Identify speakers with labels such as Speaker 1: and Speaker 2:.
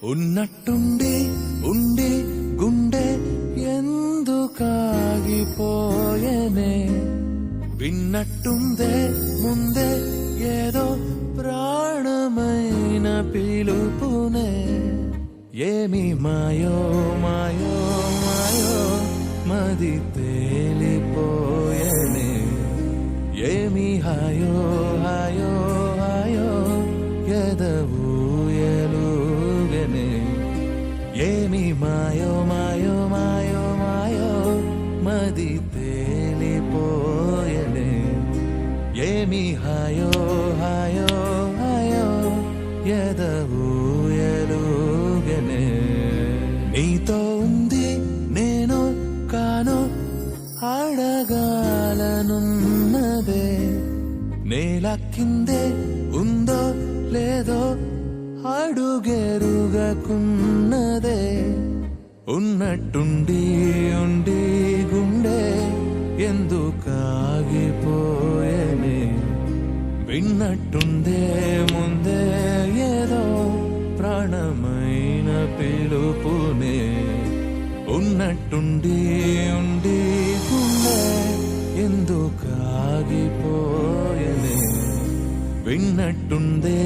Speaker 1: ఉన్నట్టుండి ఉండి గుండె ఎందుకాగిపోయనే విన్నట్టుందే ముందే ఏదో ప్రాణమైన పిలుపునే ఏమి మాయో మాయో మాయో మది తేలిపోయనే ఏమి హాయో హాయో హాయో ఎదవూయలుగనే ఏమి మాయో మాయో మాయో మాయో మది తేలిపోయనే ఏమి హాయో హాయో హాయో ఎదవూయలుగనే నీతో ఉంది నేను కాను అడగాలనున్నదే నేల కిందే ఉందో లేదో అడుగెరుగకున్నదే ఉన్నట్టుండి ఉండి గుండె ఎందుకాగిపోయేనే విన్నట్టుందే ముందే ఏదో ప్రాణమైన పిలుపునే ఉన్నట్టుండి ఉండి గుండె ఎందుకాగిపోయేనే విన్నట్టుందే